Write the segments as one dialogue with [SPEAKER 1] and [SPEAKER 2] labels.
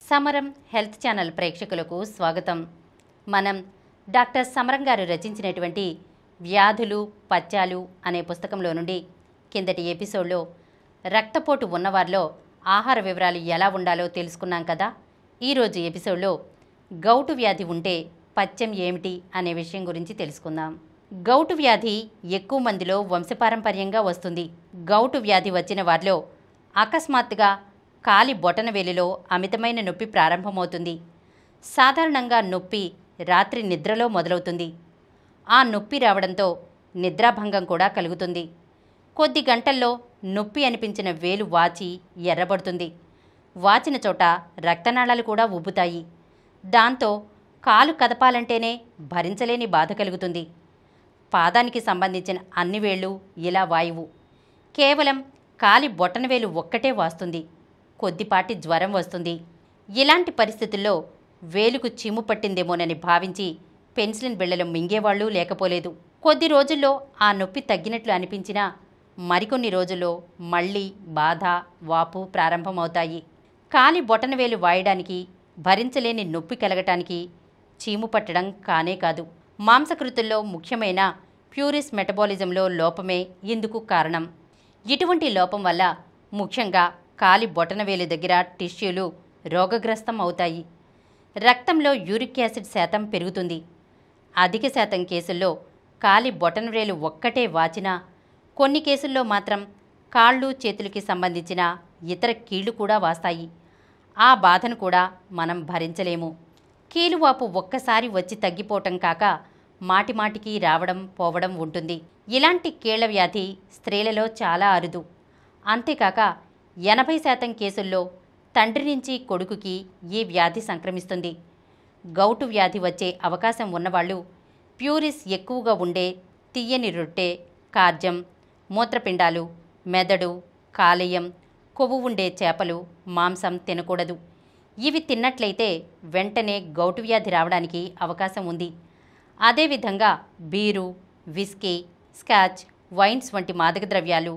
[SPEAKER 1] సమరం health channel ప్రేక్షకులకు స్వాగతం. మనం డాక్టర్ సమరం గారు రచించినటువంటి వ్యాధులు పథ్యాలు అనే పుస్తకంలో నుండి కిందటి ఎపిసోడ్లో రక్తపోటు ఉన్నవారిలో ఆహార వివరాలు ఎలా ఉండాలో తెలుసుకున్నాం కదా. ఈరోజు ఎపిసోడ్లో గౌటు వ్యాధి ఉంటే పథ్యం ఏమిటి అనే విషయం గురించి తెలుసుకుందాం. గౌటు వ్యాధి ఎక్కువ మందిలో వంశపారంపర్యంగా వస్తుంది. గౌటు వ్యాధి వచ్చిన వారిలో అకస్మాత్తుగా కాలి బొటనవేలిలో అమితమైన నొప్పి ప్రారంభమవుతుంది. సాధారణంగా నొప్పి రాత్రి నిద్రలో మొదలవుతుంది. ఆ నొప్పి రావడంతో నిద్రాభంగం కూడా కలుగుతుంది. కొద్ది గంటల్లో నొప్పి అనిపించిన వేలు వాచి ఎర్రబడుతుంది. వాచిన చోట రక్తనాళాలు కూడా ఉబ్బుతాయి. దాంతో కాలు కదపాలంటేనే భరించలేని బాధ కలుగుతుంది. పాదానికి సంబంధించిన అన్ని వేళ్ళు ఇలా వాయువు. కేవలం కాలి బొటనవేలు ఒక్కటే వాస్తుంది. కొద్దిపాటి జ్వరం వస్తుంది. ఇలాంటి పరిస్థితుల్లో వేలుకు చీము పట్టిందేమోనని భావించి పెన్సిలిన్ బిళ్ళలు మింగేవాళ్లు లేకపోలేదు. కొద్ది రోజుల్లో ఆ నొప్పి తగ్గినట్లు అనిపించినా మరికొన్ని రోజుల్లో మళ్ళీ బాధ వాపు ప్రారంభమవుతాయి. కాలి బొటనవేలు వాయడానికి భరించలేని నొప్పి కలగటానికి చీము పట్టడం కానే కాదు. మాంసకృతుల్లో ముఖ్యమైన ప్యూరిస్ మెటబాలిజంలో లోపమే ఇందుకు కారణం. ఇటువంటి లోపం వల్ల ముఖ్యంగా కాలి బొటనవేలు దగ్గర టిష్యూలు రోగగ్రస్తం అవుతాయి. రక్తంలో యూరిక్ యాసిడ్ శాతం పెరుగుతుంది. అధిక శాతం కేసుల్లో కాలి బొటనవేలు ఒక్కటే వాచినా కొన్ని కేసుల్లో మాత్రం కాళ్ళు చేతులకి సంబంధించిన ఇతర కీళ్లు కూడా వాస్తాయి. ఆ బాధను కూడా మనం భరించలేము. కీలువాపు ఒక్కసారి వచ్చి తగ్గిపోవటం కాక మాటిమాటికి రావడం పోవడం ఉంటుంది. ఇలాంటి కీళ్ల వ్యాధి స్త్రీలలో చాలా అరుదు. అంతేకాక 80% కేసుల్లో తండ్రి నుంచి కొడుకుకి ఈ వ్యాధి సంక్రమిస్తుంది. గౌటు వ్యాధి వచ్చే అవకాశం ఉన్నవాళ్ళు ప్యూరిస్ ఎక్కువగా ఉండే తియ్యని రొట్టె, కార్జం, మూత్రపిండాలు, మెదడు, కాలేయం, కొవ్వు ఉండే చేపలు, మాంసం తినకూడదు. ఇవి తిన్నట్లయితే వెంటనే గౌటు వ్యాధి రావడానికి అవకాశం ఉంది. అదేవిధంగా బీరు, విస్కీ, స్కాచ్, వైన్స్ వంటి మాదక ద్రవ్యాలు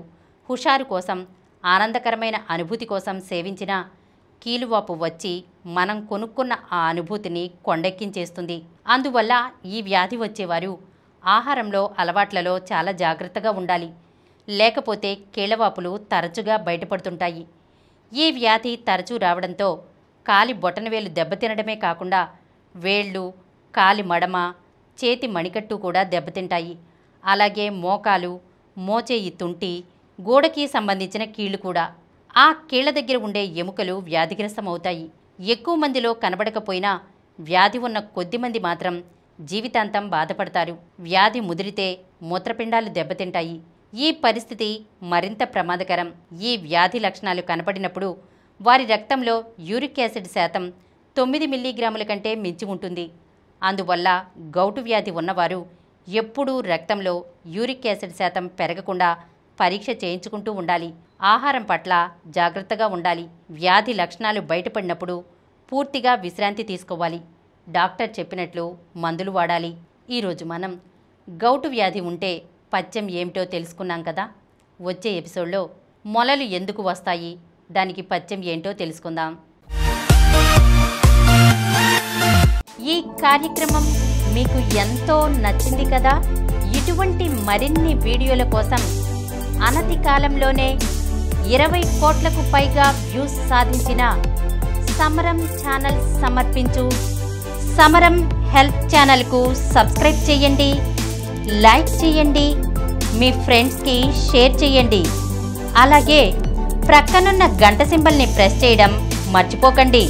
[SPEAKER 1] హుషారు కోసం, ఆనందకరమైన అనుభూతి కోసం సేవించిన కీలువాపు వచ్చి మనం కొనుక్కున్న ఆ అనుభూతిని కొండెక్కించేస్తుంది. అందువల్ల ఈ వ్యాధి వచ్చేవారు ఆహారంలో అలవాట్లలో చాలా జాగ్రత్తగా ఉండాలి. లేకపోతే కీళ్లవాపులు తరచుగా బయటపడుతుంటాయి. ఈ వ్యాధి తరచూ రావడంతో కాలి బొటనవేలు దెబ్బతినడమే కాకుండా వేళ్ళు, కాలి మడమ, చేతి మణికట్టు కూడా దెబ్బతింటాయి. అలాగే మోకాలు, మోచేయి తుంటి, గోడకి సంబంధించిన కీళ్లు కూడా. ఆ కీళ్ల దగ్గర ఉండే ఎముకలు వ్యాధిగ్రస్తమవుతాయి. ఎక్కువ మందిలో కనబడకపోయినా వ్యాధి ఉన్న కొద్దిమంది మాత్రం జీవితాంతం బాధపడతారు. వ్యాధి ముదిరితే మూత్రపిండాలు దెబ్బతింటాయి. ఈ పరిస్థితి మరింత ప్రమాదకరం. ఈ వ్యాధి లక్షణాలు కనపడినప్పుడు వారి రక్తంలో యూరిక్ యాసిడ్ శాతం 9 మిల్లీగ్రాముల కంటే మించి ఉంటుంది. అందువల్ల గౌటు వ్యాధి ఉన్నవారు ఎప్పుడూ రక్తంలో యూరిక్ యాసిడ్ శాతం పెరగకుండా పరీక్ష చేయించుకుంటూ ఉండాలి. ఆహారం పట్ల జాగ్రత్తగా ఉండాలి. వ్యాధి లక్షణాలు బయటపడినప్పుడు పూర్తిగా విశ్రాంతి తీసుకోవాలి. డాక్టర్ చెప్పినట్లు మందులు వాడాలి. ఈరోజు మనం గౌటు వ్యాధి ఉంటే పథ్యం ఏమిటో తెలుసుకున్నాం కదా. వచ్చే ఎపిసోడ్లో మొలలు ఎందుకు వస్తాయి, దానికి పథ్యం ఏంటో తెలుసుకుందాం. ఈ కార్యక్రమం మీకు ఎంతో నచ్చింది కదా. ఇటువంటి మరిన్ని వీడియోల కోసం అనతి కాలంలోనే 20 కోట్లకు పైగా వ్యూస్ సాధించిన సమరం ఛానల్ సమర్పించు సమరం హెల్త్ ఛానల్కు సబ్స్క్రైబ్ చేయండి, లైక్ చేయండి, మీ ఫ్రెండ్స్కి షేర్ చేయండి. అలాగే ప్రక్కనున్న గంట సింబల్ని ప్రెస్ చేయడం మర్చిపోకండి.